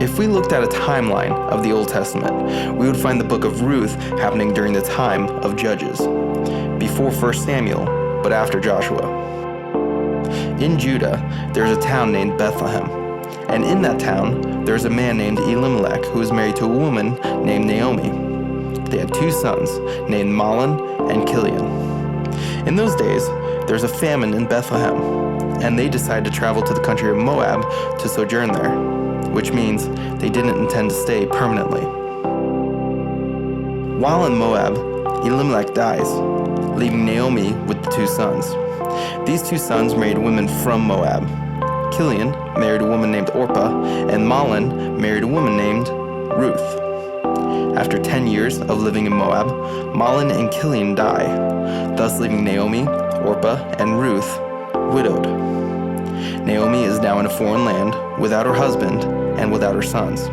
If we looked at a timeline of the Old Testament, we would find the book of Ruth happening during the time of Judges, before 1 Samuel, but after Joshua. In Judah, there is a town named Bethlehem, and in that town, there is a man named Elimelech who was married to a woman named Naomi. They had 2 sons, named Mahlon and Chilion. In those days, there was a famine in Bethlehem, and they decided to travel to the country of Moab to sojourn there, which means they didn't intend to stay permanently. While in Moab, Elimelech dies, leaving Naomi with the 2 sons. These 2 sons married women from Moab. Chilion married a woman named Orpah, and Mahlon married a woman named Ruth. After 10 years of living in Moab, Mahlon and Chilion die, thus leaving Naomi, Orpah, and Ruth widowed. Naomi is now in a foreign land, without her husband and without her sons.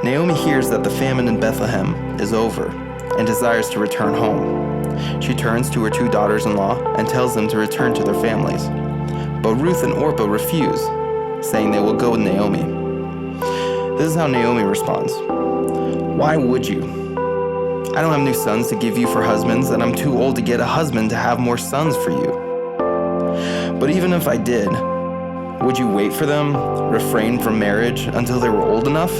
Naomi hears that the famine in Bethlehem is over and desires to return home. She turns to her 2 daughters-in-law and tells them to return to their families. But Ruth and Orpah refuse, saying they will go with Naomi. This is how Naomi responds. Why would you? I don't have new sons to give you for husbands, and I'm too old to get a husband to have more sons for you. But even if I did, would you wait for them, refrain from marriage until they were old enough?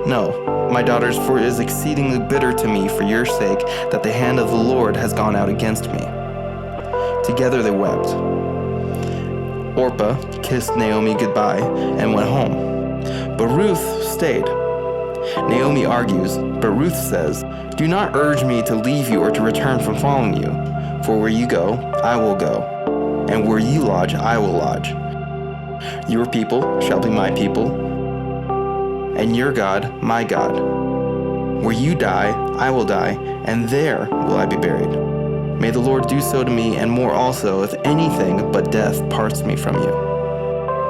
No, my daughters, for it is exceedingly bitter to me for your sake that the hand of the Lord has gone out against me. Together they wept. Orpah kissed Naomi goodbye and went home, but Ruth stayed. Naomi argues, but Ruth says, do not urge me to leave you or to return from following you, for where you go, I will go, and where you lodge, I will lodge. Your people shall be my people, and your God, my God. Where you die, I will die, and there will I be buried. May the Lord do so to me, and more also, if anything but death parts me from you.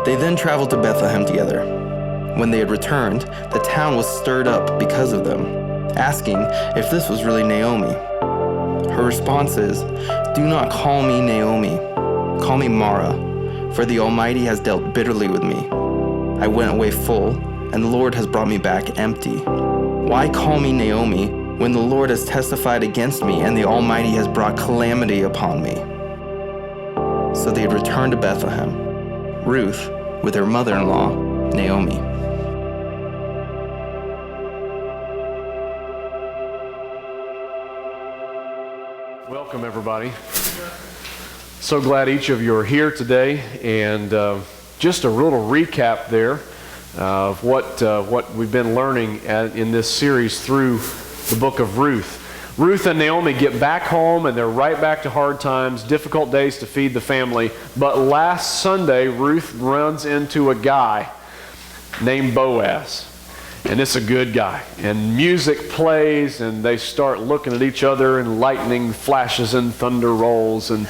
They then traveled to Bethlehem together. When they had returned, the town was stirred up because of them, asking if this was really Naomi. Her response is, do not call me Naomi, call me Mara, for the Almighty has dealt bitterly with me. I went away full, and the Lord has brought me back empty. Why call me Naomi when the Lord has testified against me and the Almighty has brought calamity upon me? So they had returned to Bethlehem, Ruth with her mother-in-law, Naomi. Welcome, everybody. So glad each of you are here today, and just a little recap there of what we've been learning in this series through the book of Ruth. Ruth and Naomi get back home, and they're right back to hard times, difficult days to feed the family. But last Sunday, Ruth runs into a guy named Boaz. And it's a good guy. And music plays, and they start looking at each other, and lightning flashes and thunder rolls, and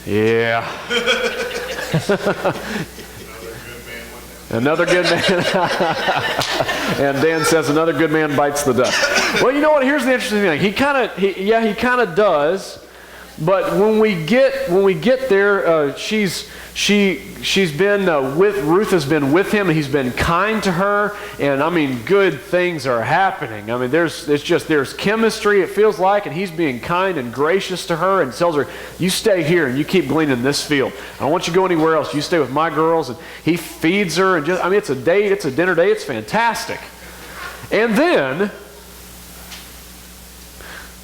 yeah. Another good man. And Dan says another good man bites the dust. Well, you know what? Here's the interesting thing. He kind of does. But when we get there, Ruth has been with him, and he's been kind to her, and I mean, good things are happening. I mean, there's chemistry, it feels like, and he's being kind and gracious to her, and tells her, you stay here and you keep gleaning this field. I don't want you to go anywhere else. You stay with my girls. And he feeds her, and it's a date, it's a dinner date, it's fantastic. And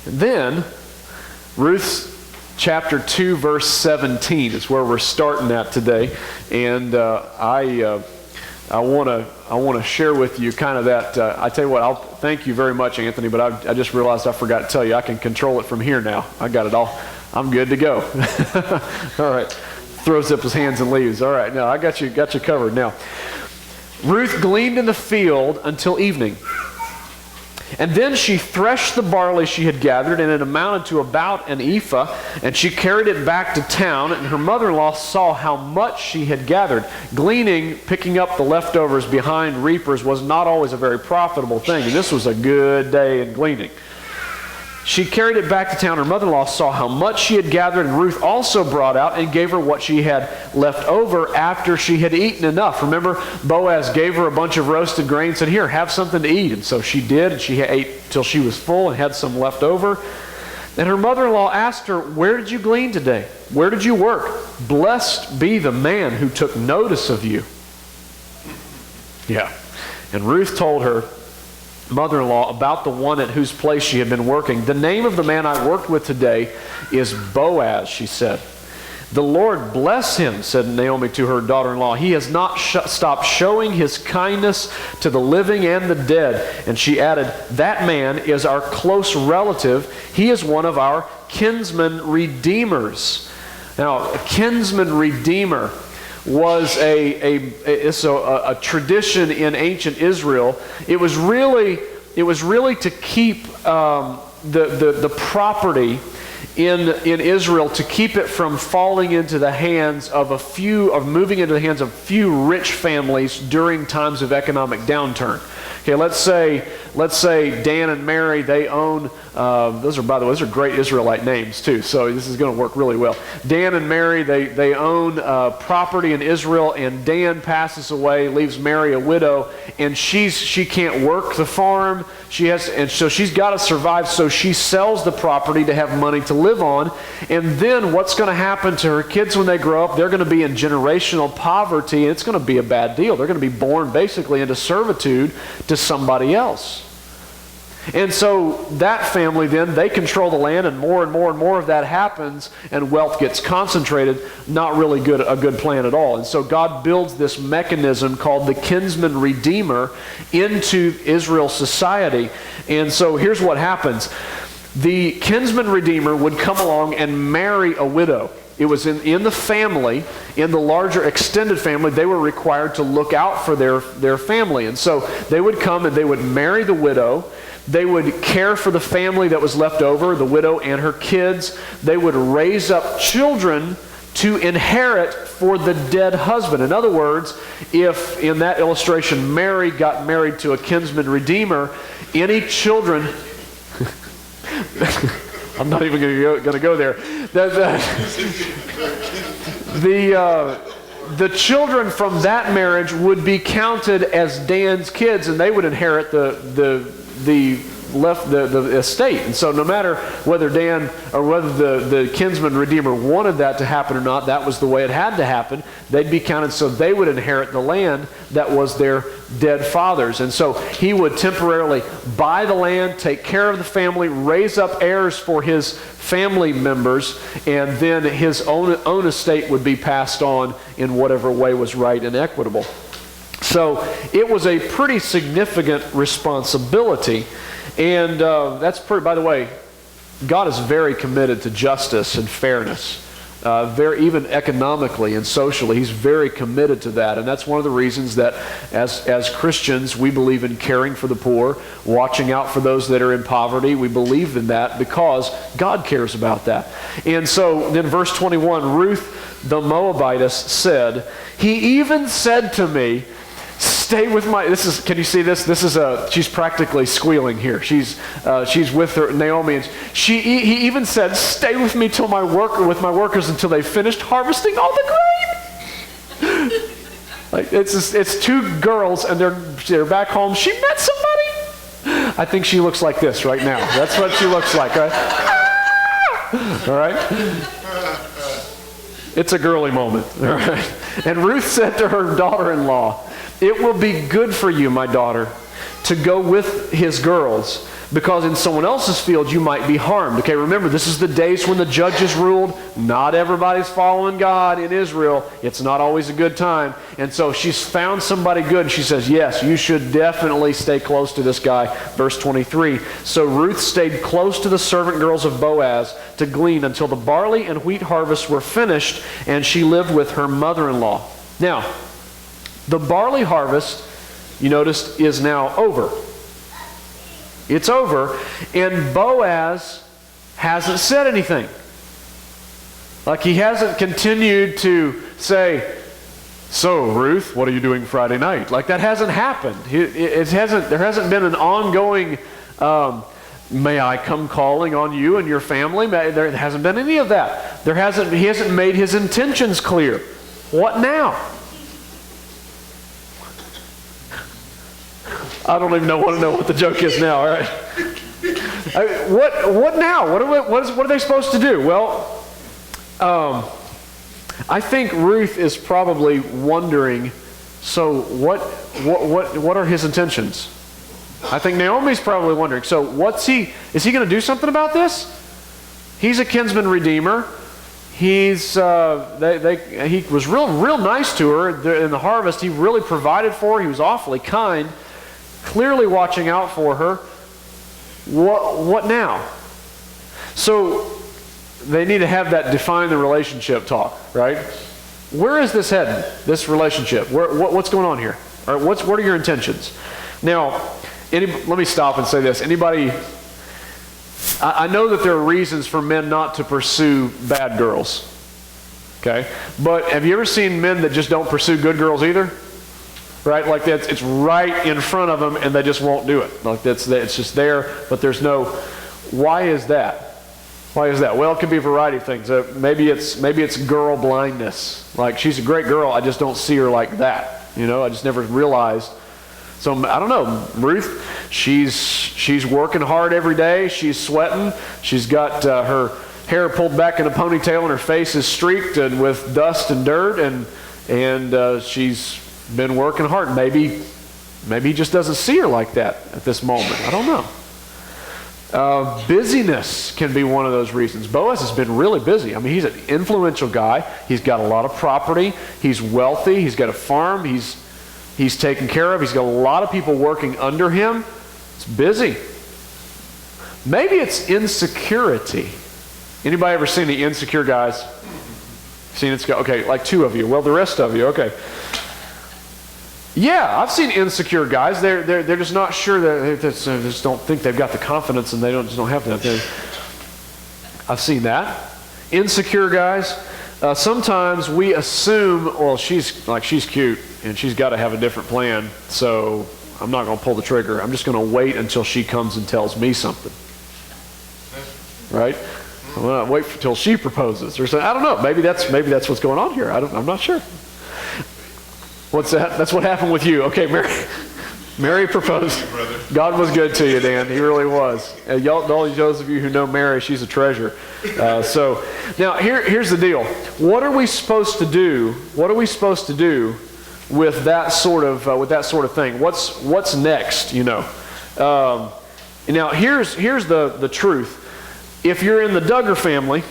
then Ruth's Chapter 2, verse 17 is where we're starting at today, and I want to share with you kind of that. I tell you what, I'll thank you very much, Anthony. But I just realized I forgot to tell you I can control it from here now. I got it all. I'm good to go. All right, throws up his hands and leaves. All right, now I got you covered. Now, Ruth gleaned in the field until evening. And then she threshed the barley she had gathered, and it amounted to about an ephah, and she carried it back to town, and her mother-in-law saw how much she had gathered. Gleaning, picking up the leftovers behind reapers, was not always a very profitable thing, and this was a good day in gleaning. she carried it back to town. Her mother-in-law saw how much she had gathered, and Ruth also brought out and gave her what she had left over after she had eaten enough. Remember, Boaz gave her a bunch of roasted grain and said, here, have something to eat. And so she did, and she ate till she was full and had some left over. And her mother-in-law asked her, where did you glean today? Where did you work? Blessed be the man who took notice of you. Yeah. And Ruth told her mother-in-law about the one at whose place she had been working. The name of the man I worked with today is Boaz, she said. The Lord bless him, said Naomi to her daughter-in-law. He has not stopped showing his kindness to the living and the dead. And she added, that man is our close relative. He is one of our kinsman redeemers. Now, a kinsman redeemer was a tradition in ancient Israel. It was really to keep the property in Israel, to keep it from falling into the hands of moving into the hands of few rich families during times of economic downturn. Okay, let's say Dan and Mary, they own, those are great Israelite names too, so this is going to work really well. Dan and Mary, they own property in Israel, and Dan passes away, leaves Mary a widow, and she can't work the farm, and so she's got to survive, so she sells the property to have money to live on. And then what's going to happen to her kids when they grow up? They're going to be in generational poverty, and it's going to be a bad deal. They're going to be born basically into servitude to somebody else. And so that family then, they control the land, and more of that happens, and wealth gets concentrated. Not really a good plan at all. And so God builds this mechanism called the kinsman redeemer into Israel's society. And so here's what happens. The kinsman redeemer would come along and marry a widow. It was in the family, in the larger extended family, they were required to look out for their family. And so they would come and they would marry the widow. They would care for the family that was left over, the widow and her kids. They would raise up children to inherit for the dead husband. In other words, if in that illustration Mary got married to a kinsman redeemer, any children... I'm not even going to go there. The children from that marriage would be counted as Dan's kids, and they would inherit the estate. And so no matter whether Dan or whether the kinsman redeemer wanted that to happen or not, that was the way it had to happen. They'd be counted, so they would inherit the land that was their dead father's. And so he would temporarily buy the land, take care of the family, raise up heirs for his family members, and then his own estate would be passed on in whatever way was right and equitable. So it was a pretty significant responsibility. And that's pretty, by the way, God is very committed to justice and fairness. Even economically and socially, He's very committed to that. And that's one of the reasons that as Christians, we believe in caring for the poor, watching out for those that are in poverty. We believe in that because God cares about that. And so then verse 21, Ruth the Moabitess said, He even said to me, stay with my, can you see this? She's practically squealing here. She's with her, Naomi, and he even said, stay with me with my workers until they finished harvesting all the grain. Like it's two girls and they're back home. She met somebody. I think she looks like this right now. That's what she looks like, right? All right? It's a girly moment, all right? And Ruth said to her daughter-in-law, it will be good for you, my daughter, to go with his girls, because in someone else's field you might be harmed. Okay, remember, this is the days when the judges ruled. Not everybody's following God in Israel. It's not always a good time. And so she's found somebody good, and she says, yes, you should definitely stay close to this guy. Verse 23, so Ruth stayed close to the servant girls of Boaz to glean until the barley and wheat harvests were finished, and she lived with her mother-in-law. Now, the barley harvest, you noticed, is now over. It's over, and Boaz hasn't said anything. Like he hasn't continued to say, so Ruth, what are you doing Friday night? Like that hasn't happened. There hasn't been an ongoing May I come calling on you and your family? There hasn't been any of that. He hasn't made his intentions clear. What now? I don't even want to know what the joke is now. All right. What now? What are they supposed to do? Well, I think Ruth is probably wondering, so what are his intentions? I think Naomi's probably wondering, so is he going to do something about this? He's a kinsman redeemer. He was real nice to her in the harvest. He really provided for her. He was awfully kind, clearly watching out for her. What now? So they need to have that define the relationship talk, right? Where is this heading, this relationship? What's going on here? All right, what are your intentions? Now, let me stop and say this. Anybody, I know that there are reasons for men not to pursue bad girls, okay? But have you ever seen men that just don't pursue good girls either? Right? Like it's right in front of them and they just won't do it. Like it's just there, but there's no, why is that? Why is that? Well, it could be a variety of things. Maybe it's girl blindness. Like, she's a great girl, I just don't see her like that. I just never realized. So I don't know, Ruth, she's working hard every day. She's sweating. She's got her hair pulled back in a ponytail and her face is streaked and with dust and dirt, and she's been working hard. Maybe he just doesn't see her like that at this moment. I don't know. Busyness can be one of those reasons. Boaz has been really busy. I mean, he's an influential guy. He's got a lot of property. He's wealthy. He's got a farm. He's taken care of. He's got a lot of people working under him. It's busy. Maybe it's insecurity. Anybody ever seen the Insecure guys? Seen it? Okay, like two of you. Well, the rest of you, okay. Yeah, I've seen insecure guys. They're just not sure. They just don't think they've got the confidence, and they just don't have that. I've seen that. Insecure guys. Sometimes we assume, well, she's cute, and she's got to have a different plan, so I'm not going to pull the trigger. I'm just going to wait until she comes and tells me something. Right? I'm going to wait until she proposes or something. I don't know. Maybe that's what's going on here. I'm not sure. What's that? That's what happened with you. Okay, Mary proposed. God was good to you, Dan. He really was. And all those of you who know Mary, she's a treasure. So now here's the deal. What are we supposed to do? What are we supposed to do with that sort of thing? What's next? Now here's the truth. If you're in the Duggar family,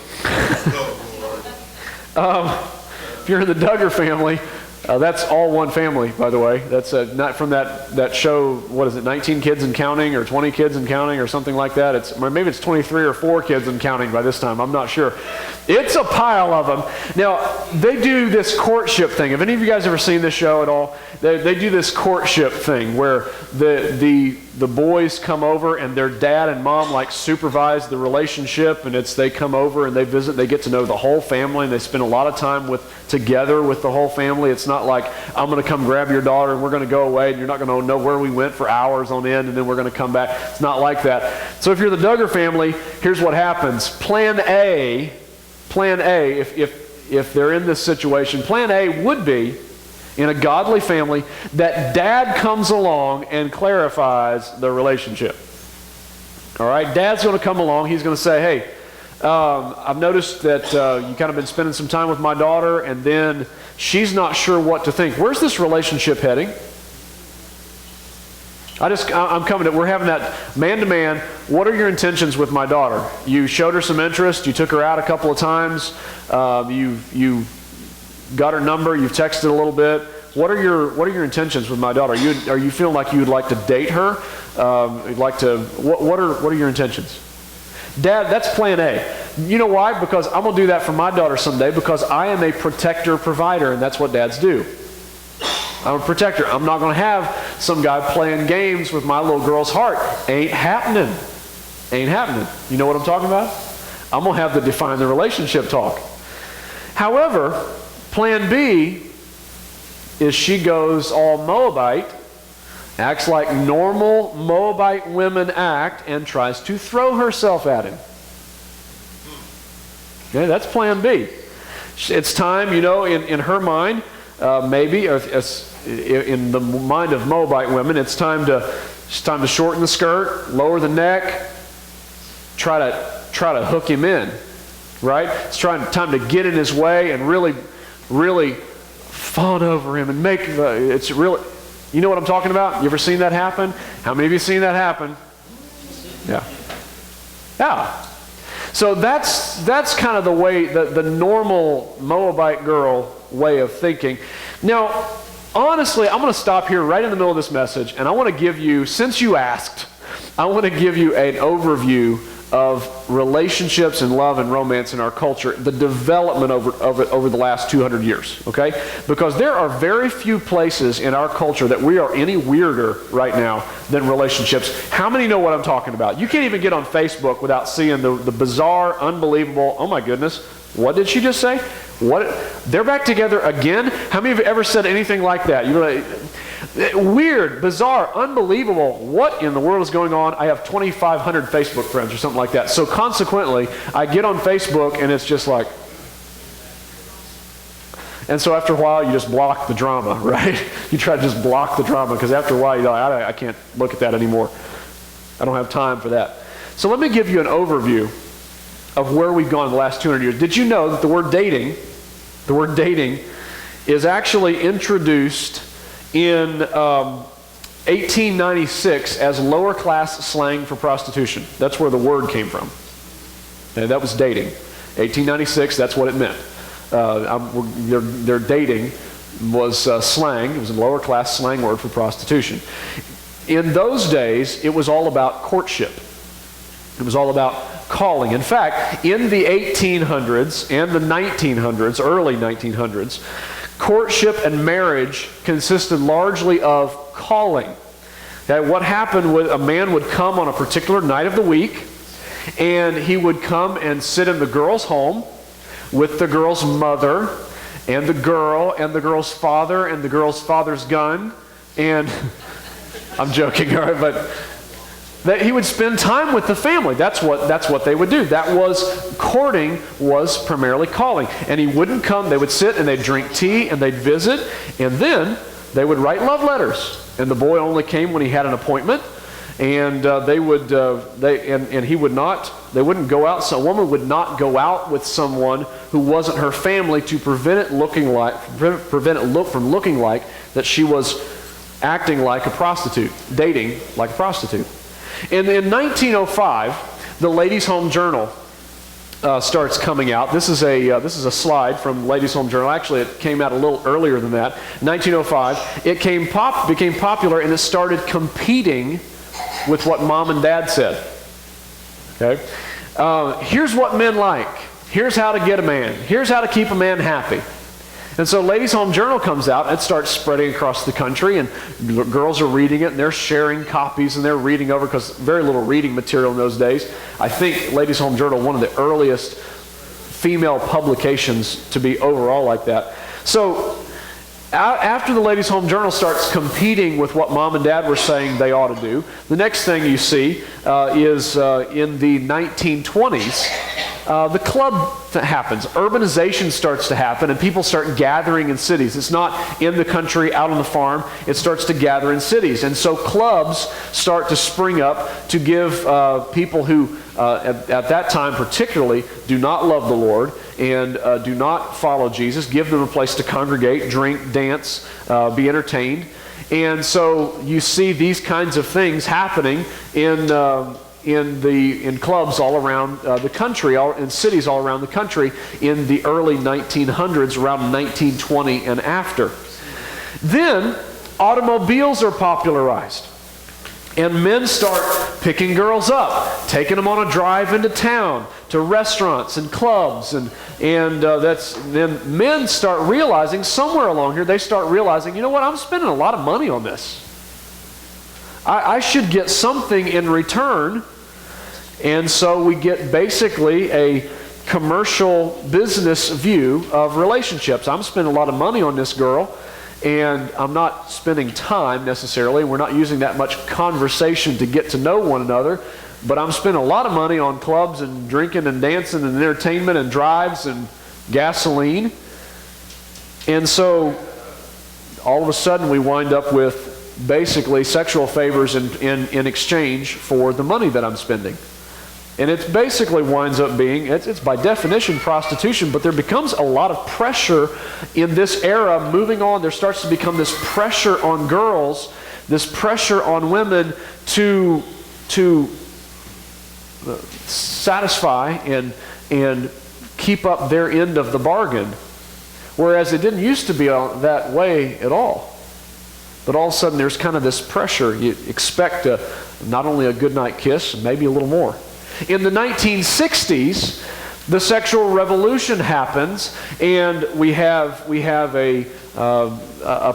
that's all one family, by the way. That's not from that show, what is it, 19 Kids and Counting, or 20 Kids and Counting, or something like that. Maybe it's 23 or 4 kids and counting by this time. I'm not sure. It's a pile of them. Now, they do this courtship thing. Have any of you guys ever seen this show at all? They do this courtship thing where the boys come over and their dad and mom supervise the relationship, and they come over and they visit, they get to know the whole family, and they spend a lot of time together with the whole family. It's not like, I'm going to come grab your daughter and we're going to go away and you're not going to know where we went for hours on end and then we're going to come back. It's not like that. So if you're the Duggar family, here's what happens. Plan A, if they're in this situation, plan A would be, in a godly family, that dad comes along and clarifies the relationship. All right? Dad's going to come along. He's going to say, hey, I've noticed that you kind of been spending some time with my daughter, and then she's not sure what to think. Where's this relationship heading? I'm coming to, we're having that man-to-man. What are your intentions with my daughter? You showed her some interest. You took her out a couple of times. You got her number. You've texted a little bit. What are your intentions with my daughter? Are you feeling like you'd like to date her? What are your intentions? Dad, that's plan A. You know why? Because I'm going to do that for my daughter someday, because I am a protector, provider, and that's what dads do. I'm a protector. I'm not going to have some guy playing games with my little girl's heart. Ain't happening. Ain't happening. You know what I'm talking about? I'm going to have to define the relationship talk. However, plan B is she goes all Moabite acts like normal Moabite women act, and tries to throw herself at him. Okay, that's plan B. It's time, in her mind, maybe, or in the mind of Moabite women, it's time to shorten the skirt, lower the neck, try to hook him in, right? It's time to get in his way and really, really fawn over him and it's really, you know what I'm talking about? You ever seen that happen? How many of you seen that happen? Yeah. Yeah. So that's kind of the way, the normal Moabite girl way of thinking. Now, honestly, I'm going to stop here right in the middle of this message, and I want to give you, since you asked, I want to give you an overview of relationships and love and romance in our culture, the development over the last 200 years, okay? Because there are very few places in our culture that we are any weirder right now than relationships. How many know what I'm talking about? You can't even get on Facebook without seeing the bizarre, unbelievable, oh my goodness, what did she just say? What? They're back together again? How many of you ever said anything like that? You're like, weird, bizarre, unbelievable. What in the world is going on? I have 2,500 Facebook friends or something like that. So consequently, I get on Facebook and it's just like, and so after a while, you just block the drama, right? You try to just block the drama because after a while, you're like, I can't look at that anymore. I don't have time for that. So let me give you an overview of where we've gone in the last 200 years. Did you know that the word dating is actually introduced in 1896 as lower class slang for prostitution? That's where the word came from. And that was dating. 1896, that's what it meant. Their dating was slang. It was a lower class slang word for prostitution. In those days, it was all about courtship. It was all about calling. In fact, in the 1800s and the 1900s, early 1900s, courtship and marriage consisted largely of calling. Okay, what happened was a man would come on a particular night of the week, and he would come and sit in the girl's home with the girl's mother and the girl's father and the girl's father's gun, and I'm joking, all right, but that he would spend time with the family. That's what they would do. That was courting, was primarily calling. And he wouldn't come. They would sit and they'd drink tea and they'd visit, and then they would write love letters. And the boy only came when he had an appointment, and they wouldn't go out. So a woman would not go out with someone who wasn't her family to prevent it from looking like that she was acting like a prostitute, dating like a prostitute. And in 1905, the Ladies' Home Journal starts coming out. This is a slide from Ladies' Home Journal. Actually, it came out a little earlier than that. 1905, it became popular, and it started competing with what Mom and Dad said. Okay, here's what men like. Here's how to get a man. Here's how to keep a man happy. And so Ladies' Home Journal comes out, and it starts spreading across the country, and girls are reading it, and they're sharing copies, and they're reading over, because very little reading material in those days. I think Ladies' Home Journal, one of the earliest female publications to be overall like that. So after the Ladies' Home Journal starts competing with what Mom and Dad were saying they ought to do, the next thing you see is in the 1920s, the club happens. Urbanization starts to happen, and people start gathering in cities. It's not in the country, out on the farm. It starts to gather in cities. And so clubs start to spring up to give people who, at that time particularly, do not love the Lord and do not follow Jesus, give them a place to congregate, drink, dance, be entertained. And so you see these kinds of things happening in clubs all around the country, in cities all around the country in the early 1900s, around 1920 and after. Then automobiles are popularized, and men start picking girls up, taking them on a drive into town to restaurants and clubs, and then men start realizing somewhere along here, they start realizing, you know what, I'm spending a lot of money on this. I should get something in return. And so we get basically a commercial business view of relationships. I'm spending a lot of money on this girl, and I'm not spending time necessarily. We're not using that much conversation to get to know one another, but I'm spending a lot of money on clubs and drinking and dancing and entertainment and drives and gasoline. And so all of a sudden we wind up with basically sexual favors in exchange for the money that I'm spending. And it basically winds up being, it's by definition prostitution, but there becomes a lot of pressure in this era. Moving on, there starts to become this pressure on girls, this pressure on women to satisfy and keep up their end of the bargain. Whereas it didn't used to be that way at all. But all of a sudden there's kind of this pressure. You expect not only a goodnight kiss, maybe a little more. In the 1960s, the sexual revolution happens, and we have a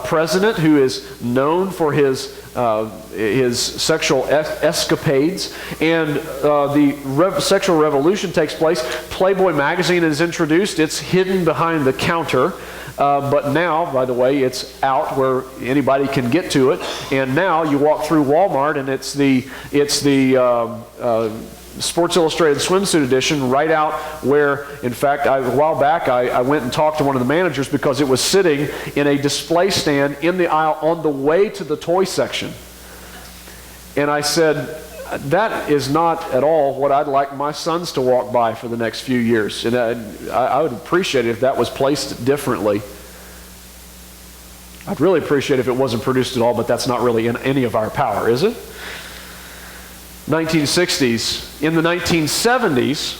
president who is known for his sexual escapades, and the sexual revolution takes place. Playboy magazine is introduced. It's hidden behind the counter. But now, by the way, it's out where anybody can get to it. And now you walk through Walmart, and it's the Sports Illustrated swimsuit edition right out where, in fact, a while back I went and talked to one of the managers because it was sitting in a display stand in the aisle on the way to the toy section. And I said, that is not at all what I'd like my sons to walk by for the next few years. And I would appreciate it if that was placed differently. I'd really appreciate it if it wasn't produced at all, but that's not really in any of our power, is it? 1960s. In the 1970s,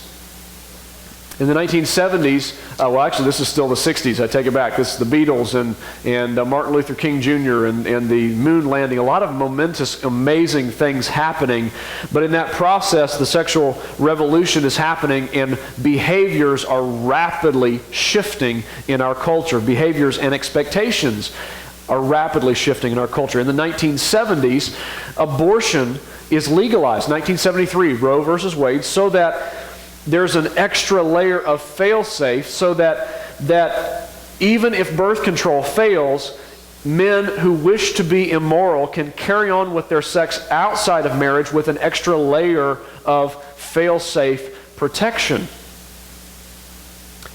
well, actually, this is still the 60s. I take it back. This is the Beatles and Martin Luther King Jr. and the moon landing. A lot of momentous, amazing things happening. But in that process, the sexual revolution is happening, and behaviors are rapidly shifting in our culture. Behaviors and expectations are rapidly shifting in our culture. In the 1970s, abortion is legalized. 1973, Roe versus Wade, so that there's an extra layer of fail-safe so that even if birth control fails, men who wish to be immoral can carry on with their sex outside of marriage with an extra layer of fail-safe protection.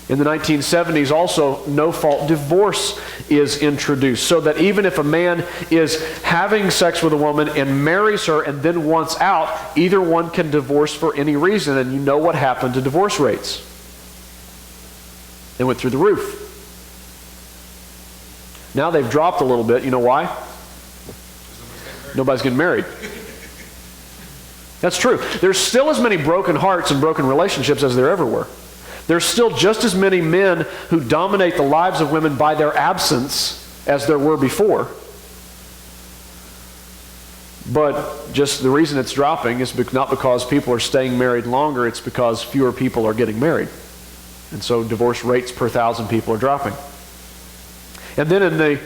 In the 1970s also, no-fault divorce is introduced so that even if a man is having sex with a woman and marries her and then wants out, either one can divorce for any reason. And you know what happened to divorce rates. They went through the roof. Now they've dropped a little bit. You know why? Nobody's getting married. That's true. There's still as many broken hearts and broken relationships as there ever were. There's still just as many men who dominate the lives of women by their absence as there were before. But just the reason it's dropping is not because people are staying married longer, it's because fewer people are getting married. And so divorce rates per 1,000 people are dropping. And then in the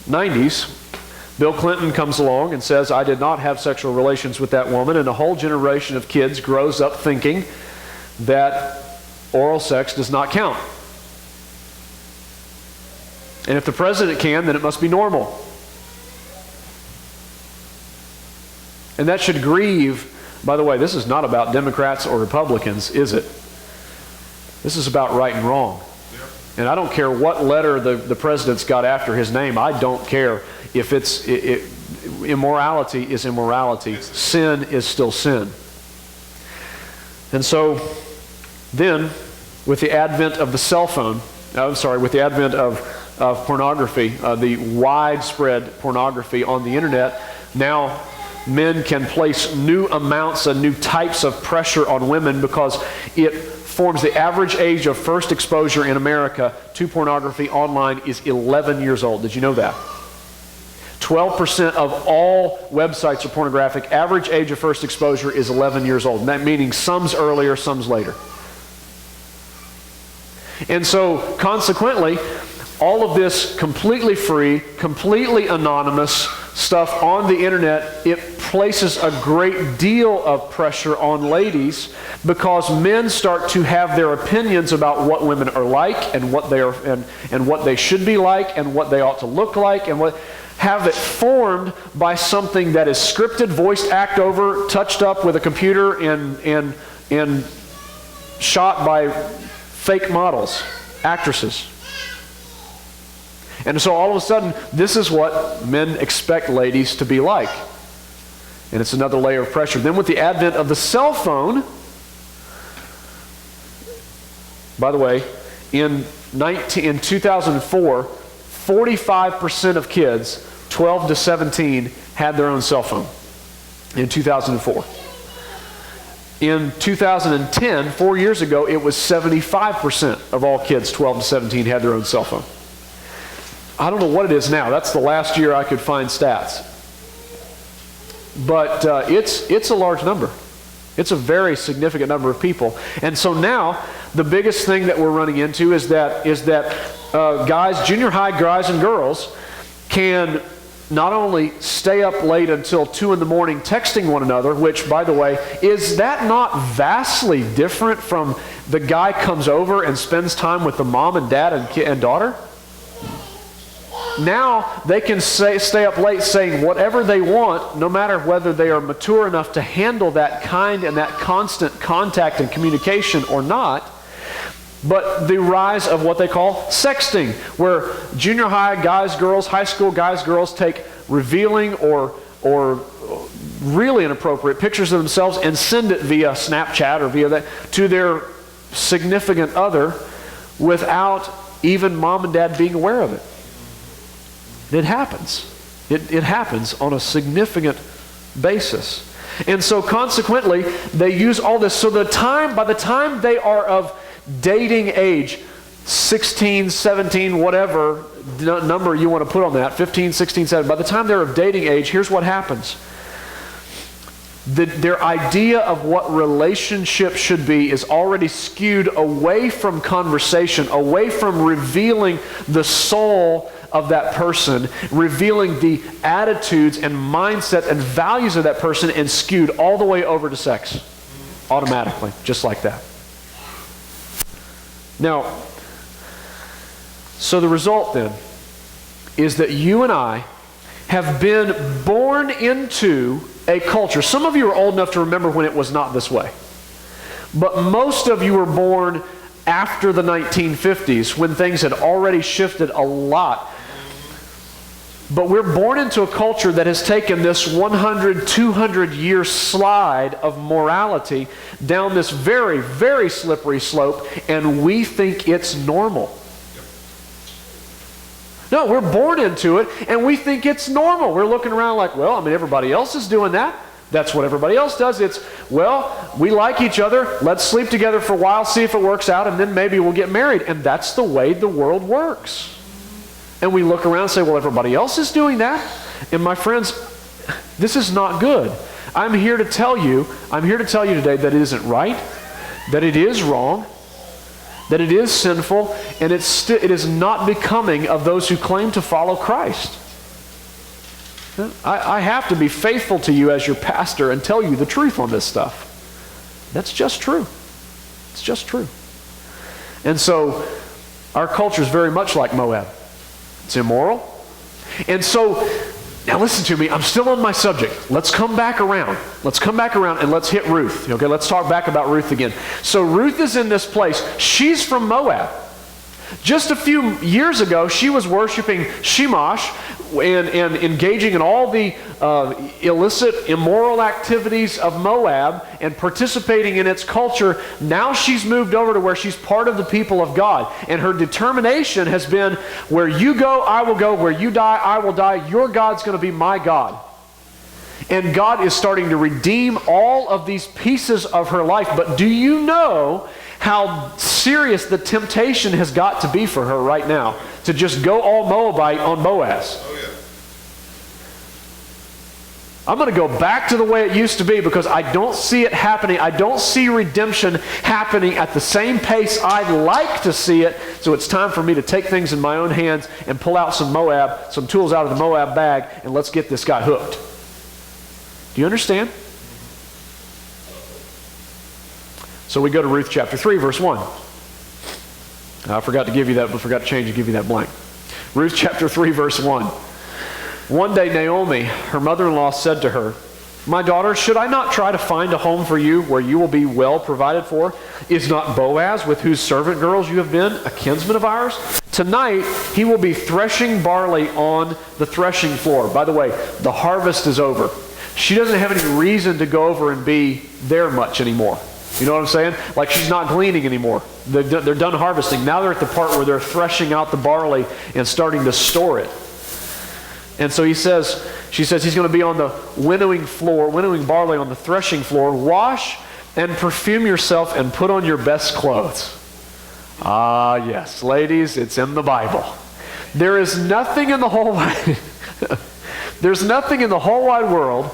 90s, Bill Clinton comes along and says, I did not have sexual relations with that woman, and a whole generation of kids grows up thinking that oral sex does not count. And if the president can, then it must be normal. And that should grieve. By the way, this is not about Democrats or Republicans, is it? This is about right and wrong. And I don't care what letter the president's got after his name. I don't care if immorality is immorality. Sin is still sin. And so then, with the advent of the cell phone, with the advent of pornography, the widespread pornography on the internet, now men can place new amounts and new types of pressure on women because it forms the average age of first exposure in America to pornography online is 11 years old. Did you know that? 12% of all websites are pornographic. Average age of first exposure is 11 years old. And that meaning some's earlier, some's later. And so, consequently, all of this completely free, completely anonymous stuff on the internet, it places a great deal of pressure on ladies because men start to have their opinions about what women are like and what they are and what they should be like and what they ought to look like and what have it formed by something that is scripted, voiced, act over, touched up with a computer and shot by fake models, actresses. And so all of a sudden, this is what men expect ladies to be like. And it's another layer of pressure. Then with the advent of the cell phone, by the way, in 2004, 45% of kids 12 to 17 had their own cell phone in 2004. In 2010, 4 years ago, it was 75% of all kids 12 to 17 had their own cell phone. I don't know what it is now. That's the last year I could find stats. But it's a large number. It's a very significant number of people. And so now, the biggest thing that we're running into is that guys, junior high guys and girls, can not only stay up late until 2 in the morning texting one another, which, by the way, is that not vastly different from the guy comes over and spends time with the mom and dad and daughter? Now they can stay up late saying whatever they want, no matter whether they are mature enough to handle that kind and that constant contact and communication or not. But the rise of what they call sexting, where junior high guys, girls, high school guys, girls take revealing or really inappropriate pictures of themselves and send it via Snapchat or via that to their significant other without even mom and dad being aware of it. It happens. It happens on a significant basis. And so consequently, they use all this. So by the time they are of dating age, 16, 17, whatever number you want to put on that, 15, 16, 17, by the time they're of dating age, here's what happens. Their idea of what relationship should be is already skewed away from conversation, away from revealing the soul of that person, revealing the attitudes and mindset and values of that person, and skewed all the way over to sex automatically, just like that. Now, so the result then is that you and I have been born into a culture. Some of you are old enough to remember when it was not this way. But most of you were born after the 1950s, when things had already shifted a lot. But we're born into a culture that has taken this 100, 200-year slide of morality down this very, very slippery slope, and we think it's normal. No, we're born into it, and we think it's normal. We're looking around like, well, I mean, everybody else is doing that. That's what everybody else does. It's, well, we like each other. Let's sleep together for a while, see if it works out, and then maybe we'll get married. And that's the way the world works. And we look around and say, well, everybody else is doing that. And my friends, this is not good. I'm here to tell you today that it isn't right, that it is wrong, that it is sinful, and it is not becoming of those who claim to follow Christ. I have to be faithful to you as your pastor and tell you the truth on this stuff. That's just true. It's just true. And so our culture is very much like Moab. It's immoral. And so, now listen to me, I'm still on my subject. Let's come back around. Let's come back around and let's hit Ruth. Okay, let's talk back about Ruth again. So Ruth is in this place. She's from Moab. Just a few years ago, she was worshiping Shamash and engaging in all the illicit, immoral activities of Moab and participating in its culture. Now she's moved over to where she's part of the people of God. And her determination has been, where you go, I will go. Where you die, I will die. Your God's going to be my God. And God is starting to redeem all of these pieces of her life. But do you know how serious the temptation has got to be for her right now to just go all Moabite on Boaz? Oh, yeah. I'm going to go back to the way it used to be because I don't see it happening. I don't see redemption happening at the same pace I'd like to see it. So it's time for me to take things in my own hands and pull out some tools out of the Moab bag, and let's get this guy hooked. Do you understand? So we go to Ruth chapter 3, verse 1. I forgot to give you that, but forgot to change and give you that blank. Ruth chapter 3, verse 1. One day Naomi, her mother-in-law, said to her, "My daughter, should I not try to find a home for you where you will be well provided for? Is not Boaz, with whose servant girls you have been, a kinsman of ours? Tonight he will be threshing barley on the threshing floor." By the way, the harvest is over. She doesn't have any reason to go over and be there much anymore. You know what I'm saying? Like, she's not gleaning anymore. They're done harvesting. Now they're at the part where they're threshing out the barley and starting to store it. And so she says he's going to be on the winnowing barley on the threshing floor. "Wash and perfume yourself and put on your best clothes." Ah, yes, ladies, it's in the Bible. There is nothing in the whole there's nothing in the whole wide world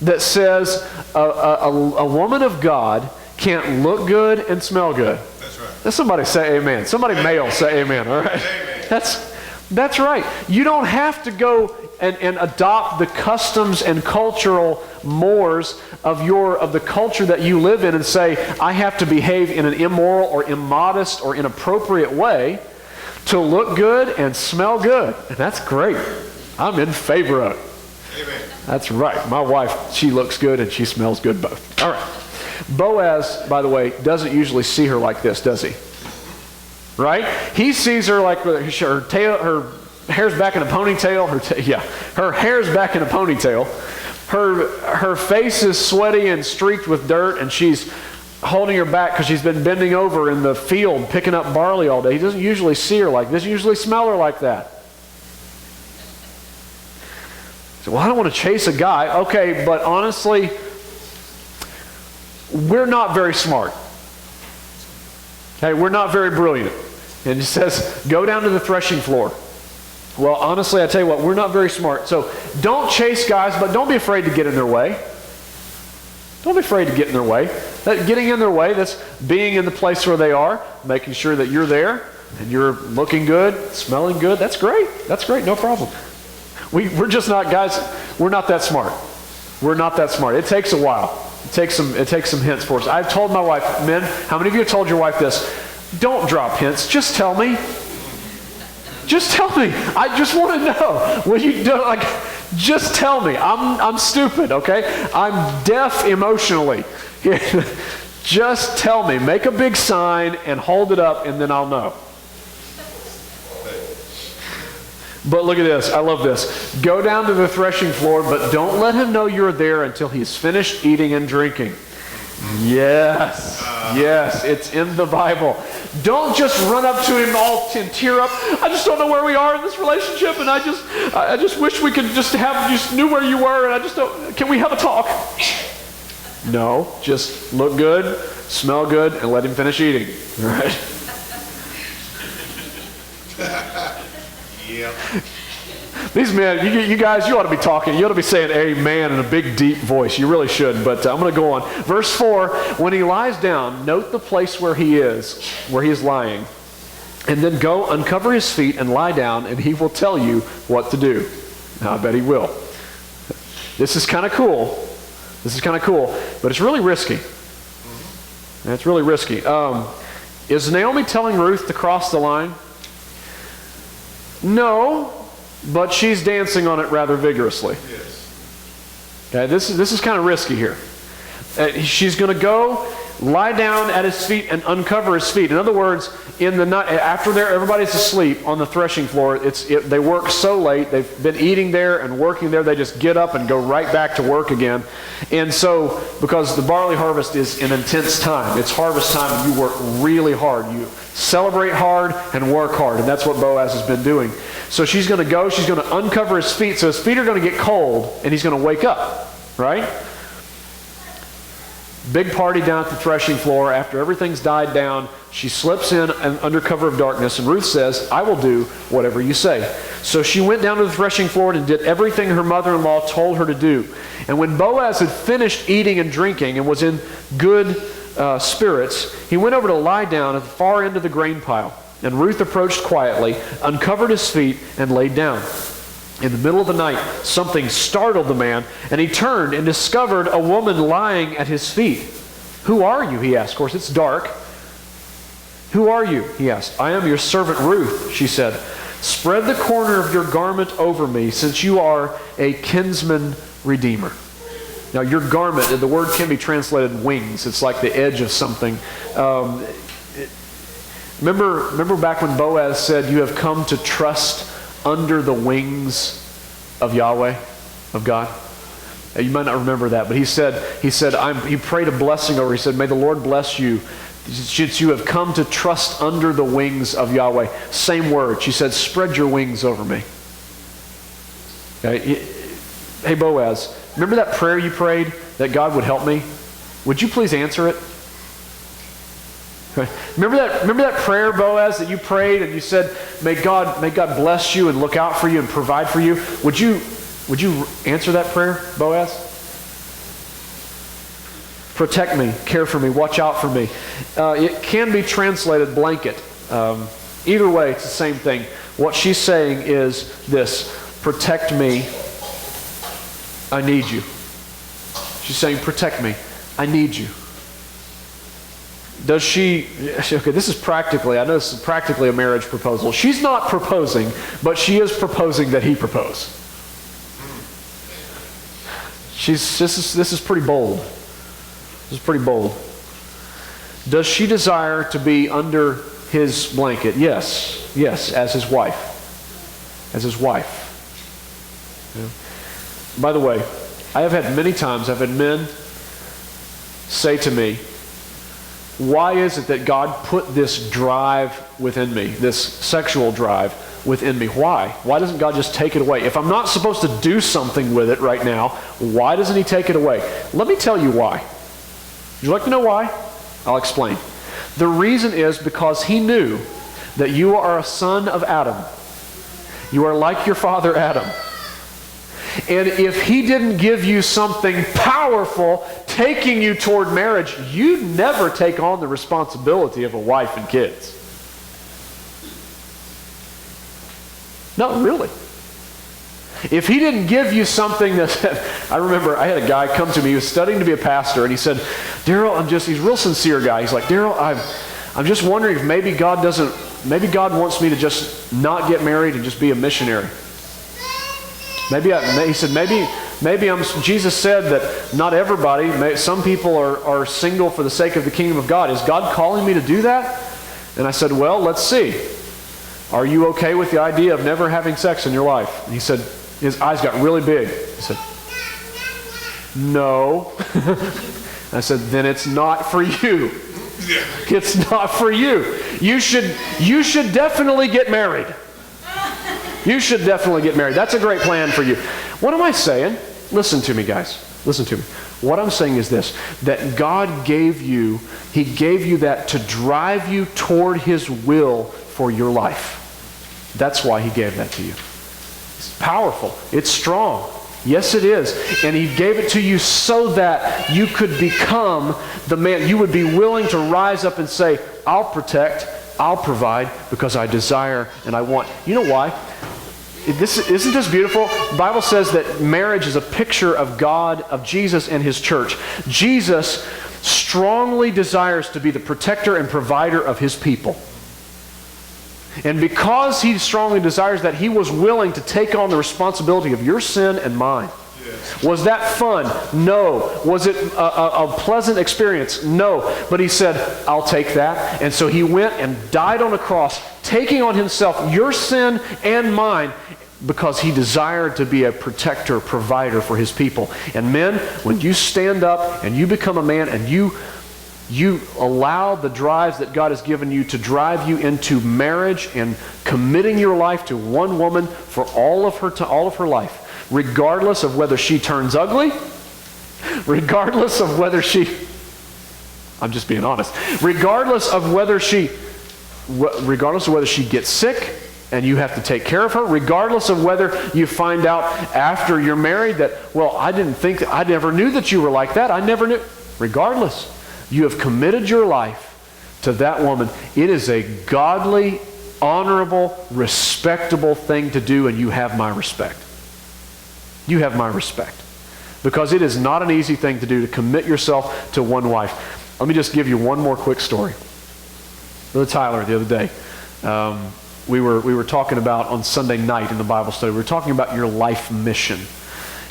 that says a woman of God can't look good and smell good. That's right. Now somebody say amen. Somebody male say amen, all right? Amen. That's right. You don't have to go and adopt the customs and cultural mores of the culture that you live in and say, I have to behave in an immoral or immodest or inappropriate way to look good and smell good. And that's great. I'm in favor of it. Amen. That's right. My wife, she looks good and she smells good both. All right. Boaz, by the way, doesn't usually see her like this, does he? Right? He sees her like her hair's back in a ponytail. Her hair's back in a ponytail. Her face is sweaty and streaked with dirt, and she's holding her back because she's been bending over in the field picking up barley all day. He doesn't usually see her like this. He usually smell her like that. So, well, I don't want to chase a guy. Okay, but honestly, we're not very smart. Okay, we're not very brilliant. And he says, go down to the threshing floor. Well, honestly, I tell you what, we're not very smart. So don't chase guys, but don't be afraid to get in their way. Don't be afraid to get in their way. Getting in their way, that's being in the place where they are, making sure that you're there, and you're looking good, smelling good. That's great. That's great. No problem. We're just not, guys, we're not that smart. We're not that smart. It takes a while. It takes some hints for us. I've told my wife, men, how many of you have told your wife this? Don't drop hints. Just tell me. Just tell me. I just want to know. When you do, like, just tell me. I'm stupid, okay? I'm deaf emotionally. Just tell me. Make a big sign and hold it up, and then I'll know. But look at this. I love this. Go down to the threshing floor, but don't let him know you're there until he's finished eating and drinking. Yes. Yes, it's in the Bible. Don't just run up to him all and tear up. I just don't know where we are in this relationship, and I just wish we could just knew where you were, and I just don't. Can we have a talk? No, just look good, smell good, and let him finish eating. All right? Yep. These men, you guys, you ought to be talking. You ought to be saying amen in a big, deep voice. You really should, but I'm going to go on. Verse 4, when he lies down, note the place where he is lying. And then go uncover his feet and lie down, and he will tell you what to do. Now, I bet he will. This is kind of cool. This is kind of cool, but it's really risky. It's really risky. Is Naomi telling Ruth to cross the line? No, but she's dancing on it rather vigorously. Yes. Okay, this is kind of risky here. She's going to go lie down at his feet and uncover his feet. In other words, in the night after everybody's asleep on the threshing floor, they work so late. They've been eating there and working there. They just get up and go right back to work again. And so, because the barley harvest is an intense time, it's harvest time, and you work really hard. You celebrate hard and work hard, and that's what Boaz has been doing. So she's going to go. She's going to uncover his feet. So his feet are going to get cold, and he's going to wake up. Right? Big party down at the threshing floor. After everything's died down, she slips in under cover of darkness, and Ruth says, I will do whatever you say. So she went down to the threshing floor and did everything her mother-in-law told her to do. And when Boaz had finished eating and drinking and was in good spirits, he went over to lie down at the far end of the grain pile. And Ruth approached quietly, uncovered his feet, and laid down. In the middle of the night, something startled the man, and he turned and discovered a woman lying at his feet. "Who are you?" he asked. Of course, it's dark. "Who are you?" he asked. "I am your servant Ruth," she said. "Spread the corner of your garment over me, since you are a kinsman redeemer." Now, your garment, the word can be translated wings. It's like the edge of something. Remember back when Boaz said, "You have come to trust under the wings of Yahweh, of God"? You might not remember that, but he prayed a blessing over. He said, "May the Lord bless you, since you have come to trust under the wings of Yahweh." Same word. She said, "Spread your wings over me." Okay. Hey, Boaz, remember that prayer you prayed that God would help me? Would you please answer it? Okay. Remember that prayer, Boaz, that you prayed and you said, may God bless you and look out for you and provide for you. Would you answer that prayer, Boaz? Protect me, care for me, watch out for me. It can be translated blanket. Either way, it's the same thing. What she's saying is this: protect me, I need you. She's saying, protect me, I need you. Does she, okay, this is practically a marriage proposal. She's not proposing, but she is proposing that he propose. This is pretty bold. This is pretty bold. Does she desire to be under his blanket? Yes, as his wife. As his wife. Yeah. By the way, I've had men say to me, why is it that God put this drive within me, this sexual drive within me? Why? Why doesn't God just take it away? If I'm not supposed to do something with it right now, why doesn't he take it away? Let me tell you why. Would you like to know why? I'll explain. The reason is because he knew that you are a son of Adam. You are like your father Adam. And if he didn't give you something powerful taking you toward marriage, you'd never take on the responsibility of a wife and kids. No, really. If he didn't give you something that, I remember I had a guy come to me, he was studying to be a pastor, and he said, Darrell, he's a real sincere guy. He's like, Darrell, I'm just wondering if maybe God wants me to just not get married and just be a missionary. He said, Jesus said that not everybody, some people are single for the sake of the kingdom of God. Is God calling me to do that? And I said, well, let's see. Are you okay with the idea of never having sex in your life? And he said, his eyes got really big. He said, no. I said, then it's not for you. It's not for you. You should definitely get married. You should definitely get married. That's a great plan for you. What am I saying? Listen to me, guys. Listen to me. What I'm saying is this, that God gave you that to drive you toward his will for your life. That's why he gave that to you. It's powerful. It's strong. Yes, it is. And he gave it to you so that you could become the man. You would be willing to rise up and say, I'll protect, I'll provide, because I desire and I want. You know why? Isn't this beautiful? The Bible says that marriage is a picture of God, of Jesus and his church. Jesus strongly desires to be the protector and provider of his people. And because he strongly desires that, he was willing to take on the responsibility of your sin and mine. Yes. Was that fun? No. Was it a pleasant experience? No. But he said, I'll take that. And so he went and died on a cross, taking on himself your sin and mine, because he desired to be a protector, provider for his people. And men, when you stand up and you become a man and you allow the drives that God has given you to drive you into marriage and committing your life to one woman for all of her life, regardless of whether she turns ugly, regardless of whether she, I'm just being honest, regardless of whether she gets sick and you have to take care of her, regardless of whether you find out after you're married that, well, I never knew that you were like that. I never knew. Regardless, you have committed your life to that woman. It is a godly, honorable, respectable thing to do, and you have my respect. you have my respect. Because it is not an easy thing to do to commit yourself to one wife. Let me just give you one more quick story. Brother Tyler, the other day, we were talking about on Sunday night in the Bible study, we were talking about your life mission.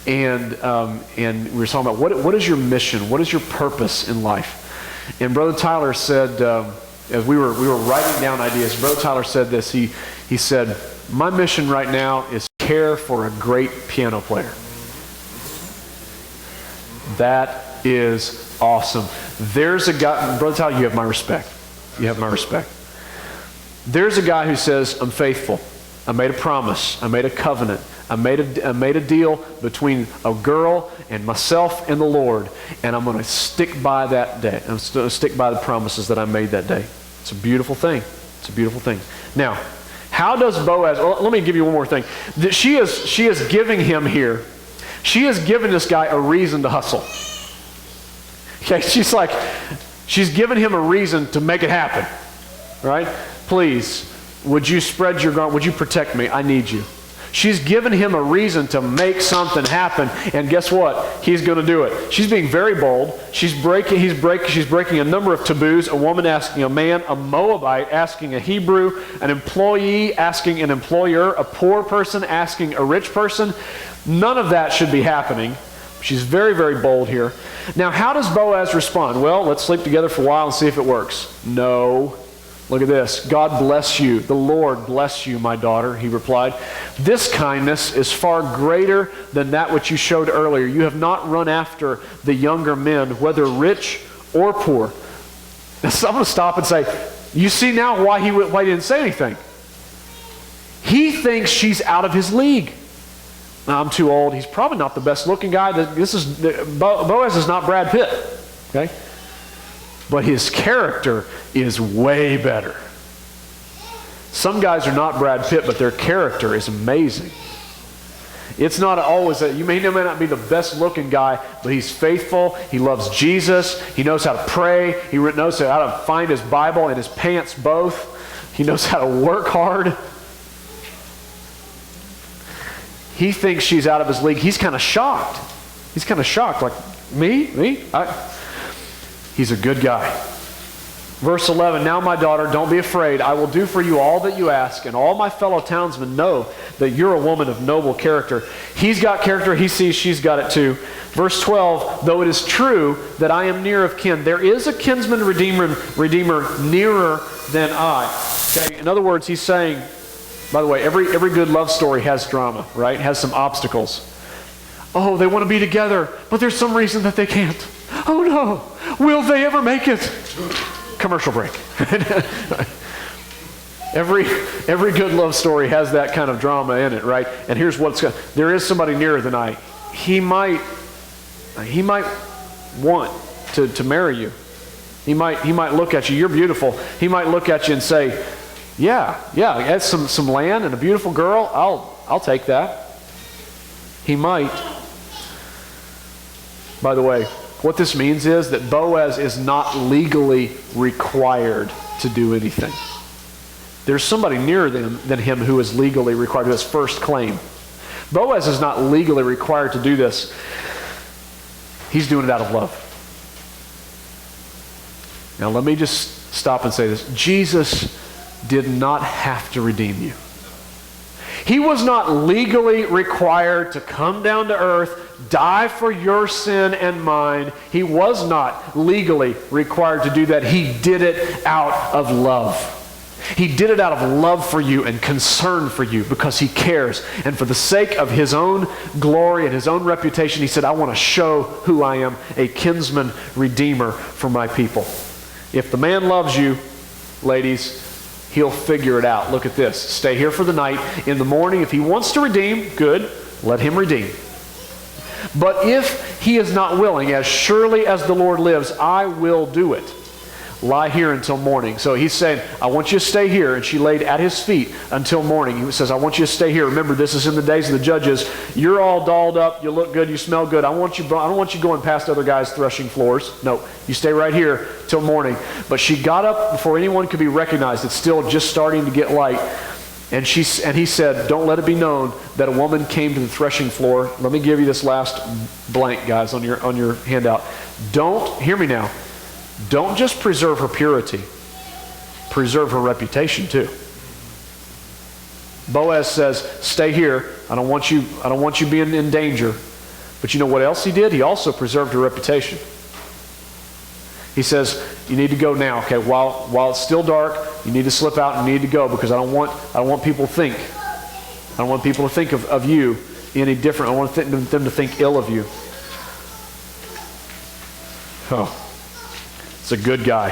And we were talking about what is your mission? What is your purpose in life? And Brother Tyler said, as we were writing down ideas, Brother Tyler said this. He said, my mission right now is care for a great piano player. That is awesome. There's a guy, Brother Tyler, you have my respect. You have my respect. There's a guy who says, I'm faithful. I made a promise. I made a covenant. I made a deal between a girl and myself and the Lord, and I'm going to stick by that day. I'm going to stick by the promises that I made that day. It's a beautiful thing. It's a beautiful thing. Now, how does Boaz, well, let me give you one more thing. She is giving him here, she is giving this guy a reason to hustle. Okay, she's giving him a reason to make it happen. Right? Please, would you spread your garment? Would you protect me? I need you. She's given him a reason to make something happen, and guess what? He's going to do it. She's being very bold. She's breaking a number of taboos. A woman asking a man, a Moabite asking a Hebrew, an employee asking an employer, a poor person asking a rich person. None of that should be happening. She's very, very bold here. Now, how does Boaz respond? Well, let's sleep together for a while and see if it works. No. Look at this. God bless you. The Lord bless you, my daughter, he replied. This kindness is far greater than that which you showed earlier. You have not run after the younger men, whether rich or poor. So I'm going to stop and say, you see now why he didn't say anything. He thinks she's out of his league. Now, I'm too old. He's probably not the best looking guy. Boaz is not Brad Pitt. Okay? But his character is way better. Some guys are not Brad Pitt, but their character is amazing. It's not always that, you may not be the best looking guy, but he's faithful, he loves Jesus, he knows how to pray, he knows how to find his Bible in his pants both, he knows how to work hard. He thinks she's out of his league. He's kind of shocked. He's kind of shocked, like, me? He's a good guy. Verse 11, now my daughter, don't be afraid. I will do for you all that you ask, and all my fellow townsmen know that you're a woman of noble character. He's got character. He sees she's got it too. Verse 12, though it is true that I am near of kin, there is a kinsman redeemer nearer than I. Okay? In other words, he's saying, by the way, every good love story has drama, right? Has some obstacles. Oh, they want to be together, but there's some reason that they can't. Oh no, will they ever make it? Commercial break. Every good love story has that kind of drama in it, right? And here's what's going. There is somebody nearer than I. He might want to marry you. He might look at you. You're beautiful. He might look at you and say, yeah, that's some land and a beautiful girl. I'll take that. He might. By the way, what this means is that Boaz is not legally required to do anything. There's somebody nearer than him who is legally required to this first claim. Boaz is not legally required to do this. He's doing it out of love. Now let me just stop and say this. Jesus did not have to redeem you. He was not legally required to come down to earth, die for your sin and mine. He was not legally required to do that. He did it out of love. He did it out of love for you and concern for you because he cares. And for the sake of his own glory and his own reputation, he said, I want to show who I am, a kinsman redeemer for my people. If the man loves you, ladies, he'll figure it out. Look at this. Stay here for the night. In the morning, if he wants to redeem, good, let him redeem. But if he is not willing, as surely as the Lord lives, I will do it. Lie here until morning. So he's saying, I want you to stay here. And she laid at his feet until morning. He says, I want you to stay here. Remember, this is in the days of the judges. You're all dolled up. You look good. You smell good. I don't want you going past other guys threshing floors. No, you stay right here till morning. But she got up before anyone could be recognized. It's still just starting to get light. And he said, don't let it be known that a woman came to the threshing floor. Let me give you this last blank, guys, on your handout. Don't, hear me now, don't just preserve her purity, preserve her reputation too. Boaz says, stay here. I don't want you being in danger. But you know what else he did? He also preserved her reputation. He says, you need to go now, okay? While it's still dark, you need to slip out and you need to go, because I don't want people to think. I don't want people to think of you any different. I want them to think ill of you. Oh, it's a good guy.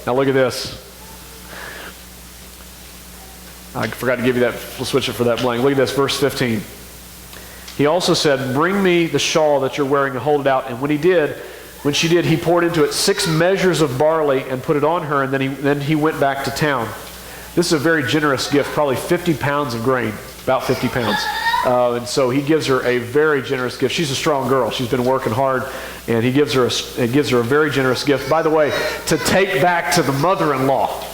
Now look at this. I forgot to give you that. We'll switch it for that blank. Look at this, verse 15. He also said, bring me the shawl that you're wearing and hold it out. And when she did, he poured into it 6 measures of barley and put it on her, and then he went back to town. This is a very generous gift, probably 50 pounds of grain, about 50 pounds. And so he gives her a very generous gift. She's a strong girl. She's been working hard, and he gives her a very generous gift. By the way, to take back to the mother-in-law.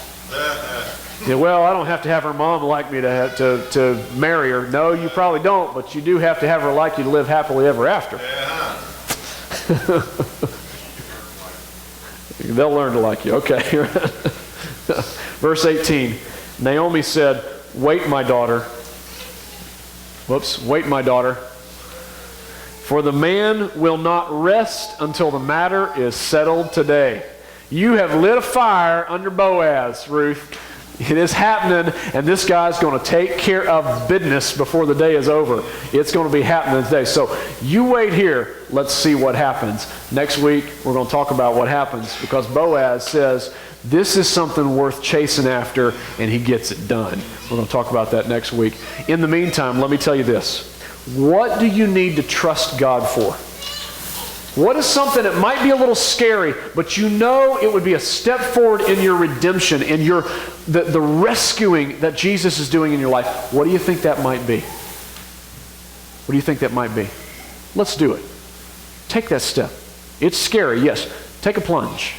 Yeah, well, I don't have to have her mom like me to marry her. No, you probably don't, but you do have to have her like you to live happily ever after. They'll learn to like you. Okay. Verse 18. Naomi said, wait, my daughter. Wait, my daughter. For the man will not rest until the matter is settled today. You have lit a fire under Boaz, Ruth. It is happening, and this guy's going to take care of business before the day is over. It's going to be happening today. So you wait here. Let's see what happens. Next week, we're going to talk about what happens, because Boaz says, this is something worth chasing after, and he gets it done. We're going to talk about that next week. In the meantime, let me tell you this. What do you need to trust God for? What is something that might be a little scary, but you know it would be a step forward in your redemption, in the rescuing that Jesus is doing in your life? What do you think that might be? What do you think that might be? Let's do it. Take that step. It's scary, yes. Take a plunge.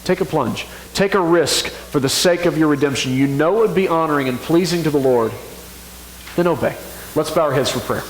Take a plunge. Take a risk for the sake of your redemption. You know it would be honoring and pleasing to the Lord. Then obey. Let's bow our heads for prayer.